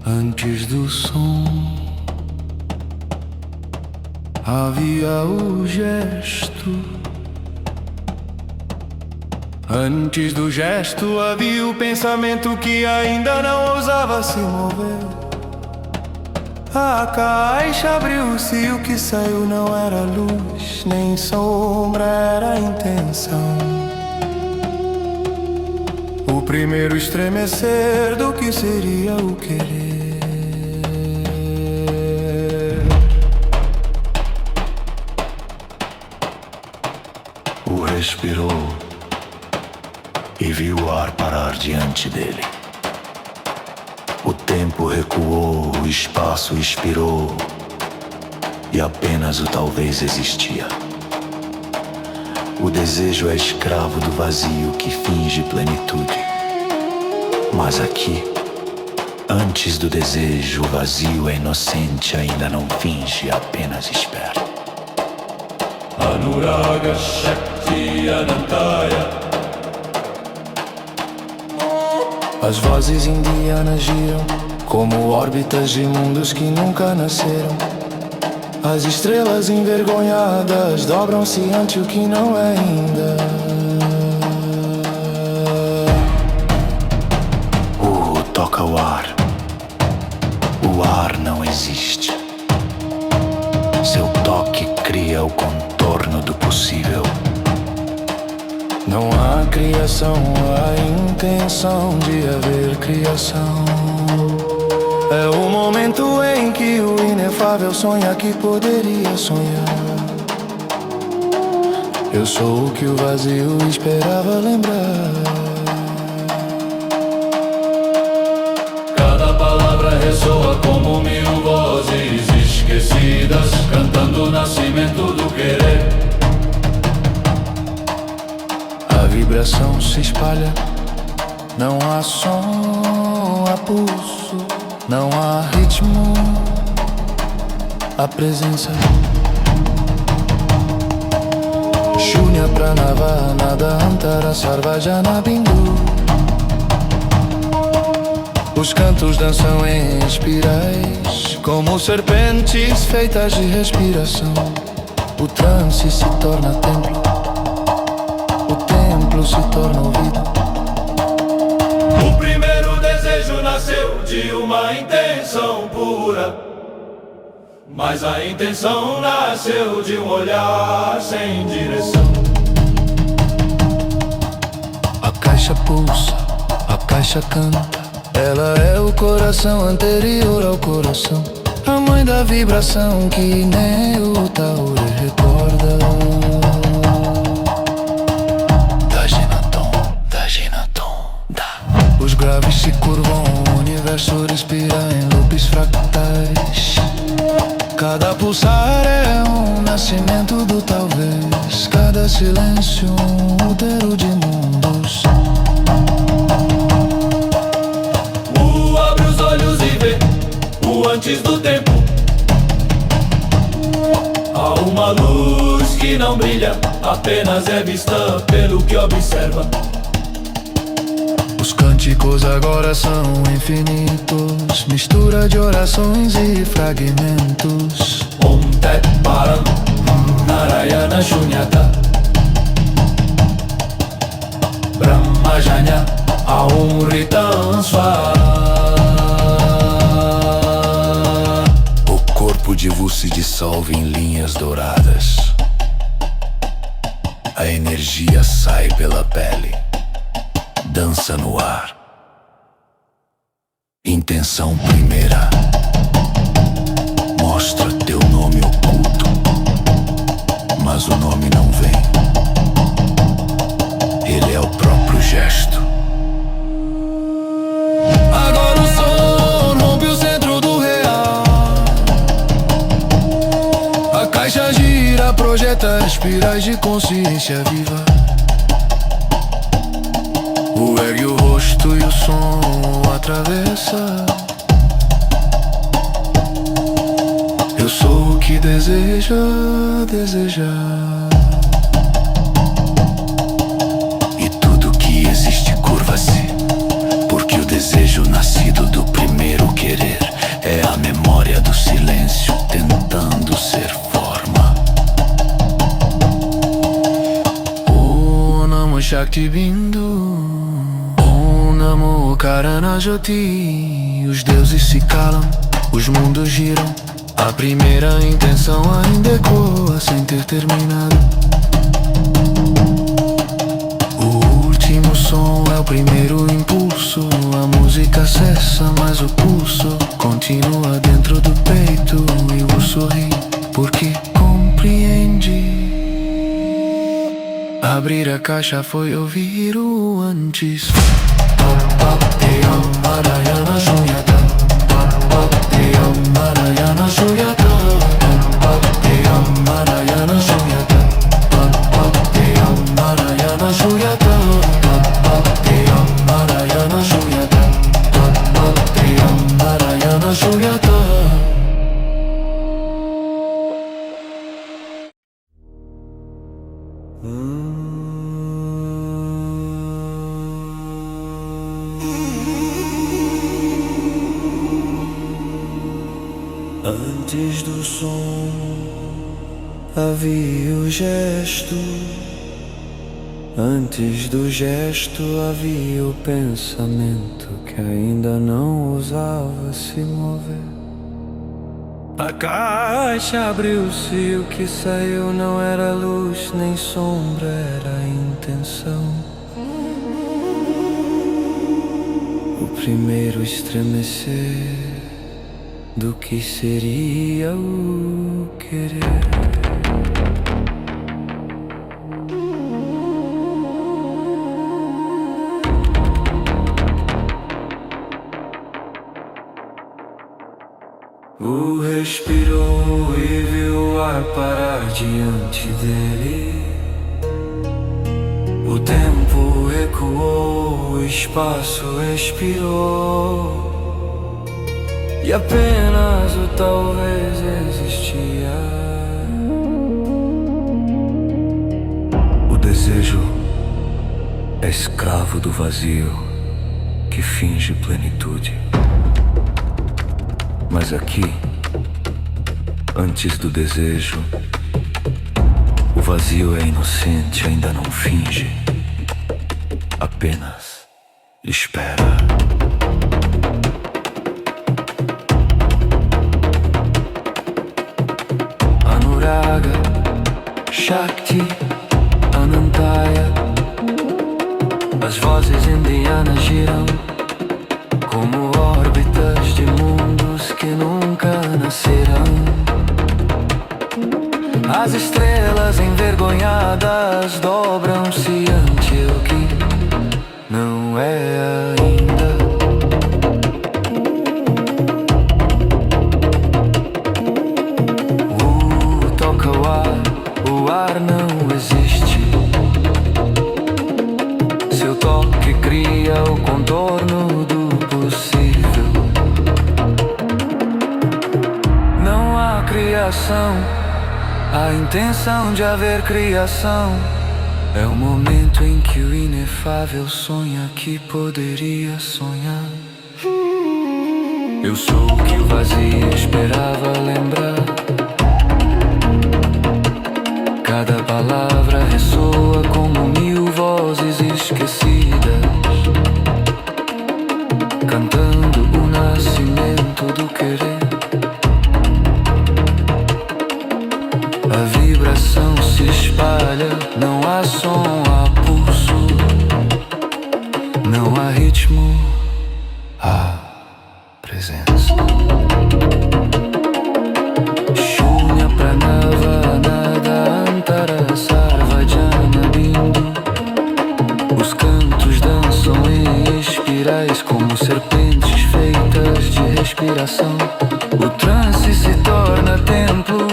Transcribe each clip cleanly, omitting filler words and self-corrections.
Antes do som havia o gesto. Antes do gesto havia o pensamento que ainda não ousava se mover. A caixa abriu-se e o que saiu não era luz, nem sombra, era a intenção. O primeiro estremecer do que seria o querer. O respirou e viu o ar parar diante dele. O tempo recuou, o espaço expirou, e apenas o talvez existia. O desejo é escravo do vazio que finge plenitude. Mas aqui, antes do desejo, o vazio é inocente, ainda não finge, apenas espera. Anuraga Shakti Anantaya. As vozes indianas giram como órbitas de mundos que nunca nasceram. As estrelas envergonhadas dobram-se ante o que não é ainda. Toca o ar. O ar não existe. Seu toque cria o contorno do possível. Não há criação, há intenção de haver criação. É o momento em que o inefável sonha que poderia sonhar. Eu sou o que o vazio esperava lembrar. Cada palavra ressoa como mil vozes esquecidas, cantando o nascimento do querer. A vibração se espalha, não há som, há pulso, não há ritmo, há presença. Shunya Pranava Nada Antara Sarvajana Bindu. Os cantos dançam em espirais, como serpentes feitas de respiração. O transe se torna templo, o templo se torna ouvido. O primeiro desejo nasceu de uma intenção pura, mas a intenção nasceu de um olhar sem direção. A caixa pulsa, a caixa canta. Ela é o coração anterior ao coração, a mãe da vibração que nem o Taure recorda. Dajinatom, dá. Os graves se curvam, o universo respira em loops fractais. Cada pulsar é um nascimento do talvez, cada silêncio um útero de mundos. Abre os olhos e vê o antes do tempo. Há uma luz que não brilha, apenas é vista pelo que observa. Os cânticos agora são infinitos, mistura de orações e fragmentos. Om Tat Param Narayana Shunyata Brahmajanya Aum Ritam Swaha. O corpo de Vu se dissolve em linhas douradas. A energia sai pela pele, dança no ar. Intenção primeira, mostra teu nome oculto, mas o nome não vem. Ele é o próprio gesto. Agora o som rompe o centro do real. A caixa gira, projeta espirais de consciência viva. O ergue o rosto e o som atravessa. Eu sou o que deseja desejar. E tudo que existe curva-se, porque o desejo nascido do primeiro querer. Shakti Bindu, Om Namo Karana Jyoti. Os deuses se calam, os mundos giram. A primeira intenção ainda ecoa sem ter terminado. O último som é o primeiro impulso. A música cessa, mas o pulso continua dentro do peito. E o sorri porque compreende. Abrir a caixa foi ouvir o antes. Narayana Shuyata, Narayana Shuyata, Narayana Shuyata, Narayana Shuyata, Narayana Shuyata, Narayana Shuyata. Antes do som havia o gesto. Antes do gesto havia o pensamento que ainda não ousava se mover. A caixa abriu-se e o que saiu não era luz nem sombra, era a intenção. O primeiro estremecer do que seria o querer. O respirou e viu o ar parar diante dele. O tempo recuou, o espaço expirou. E apenas o talvez existia. O desejo é escravo do vazio que finge plenitude. Mas aqui, antes do desejo, o vazio é inocente, ainda não finge, apenas espera. Shakti, Anantaya. As vozes indianas giram como órbitas de mundos que nunca nascerão. As estrelas envergonhadas dobram-se ante o que não é ainda. Toca o ar não existe. Seu toque cria o contorno do possível. Não há criação, a intenção de haver criação. É o momento em que o inefável sonha que poderia sonhar. Eu sou o que o vazio esperava lembrar. Cada palavra ressoa como 1000 vozes esquecidas, cantando o nascimento do querer. A vibração se espalha, não há som, há pulso. Não há ritmo, há presença. Shunya Pranava Nada Antara Sarvajana Bindu. Os cantos dançam em espirais como serpentes feitas de respiração. O transe se torna templo,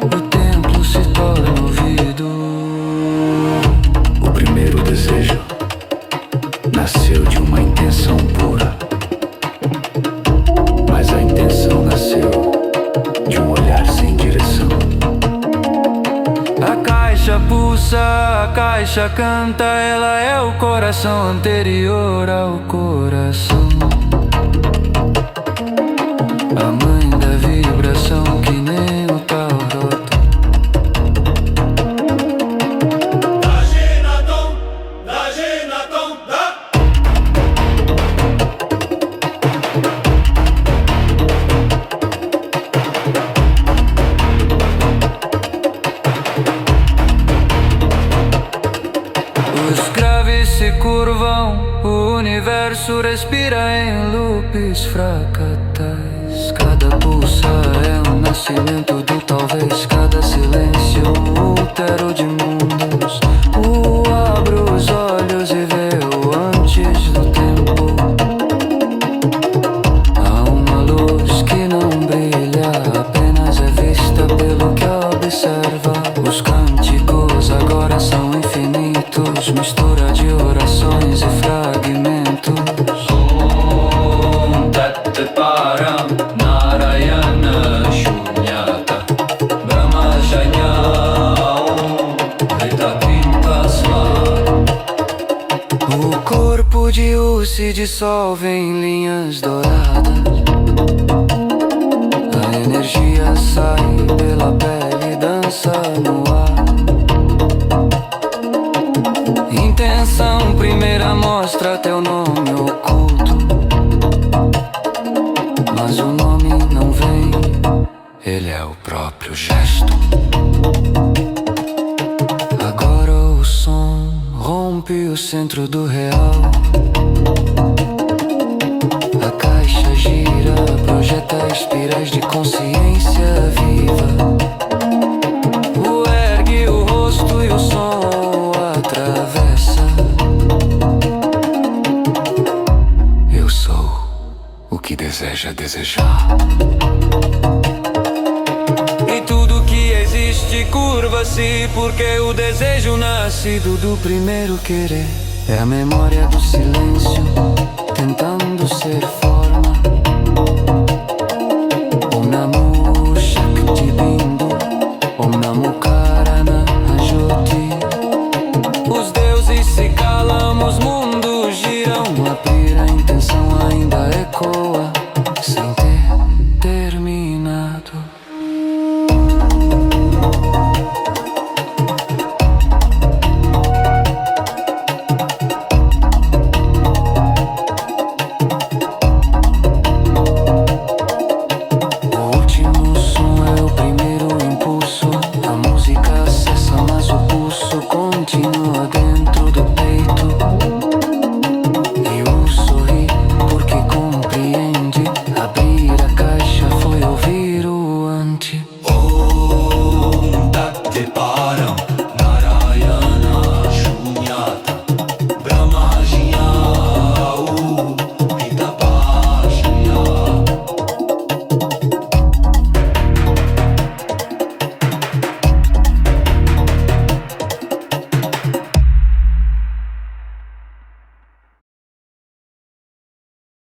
o templo se torna ouvido. O primeiro desejo nasceu de uma intenção pura, mas a intenção nasceu de um olhar sem direção. A caixa pulsa, a caixa canta, ela é o coração anterior ao coração. A mãe da vibração que nem o tal rota. universo respira em loops fracatais. Cada pulsar é um nascimento do talvez. Cada silêncio um útero de mundos. Abro os olhos e vejo antes do tempo. Há uma luz que não brilha, apenas é vista pelo que observa. Os cânticos agora são infinitos, mistura de orações e fragmentos. Om Tat Param Narayana Shunyata Brahmajanya Om Ritatim Tasma. O corpo de U se dissolve em linhas douradas. A energia sai pela pele e dança no ar. Intenção, primeira mostra teu nome oculto. Mas o nome não vem, ele é o próprio gesto. Agora o som rompe o centro do real. A caixa gira, projeta espirais de consciência viva. O ergue o rosto e o som atravessa. Eu sou o que deseja desejar. E tudo que existe curva-se, porque o desejo nascido do primeiro querer é a memória do silêncio tentando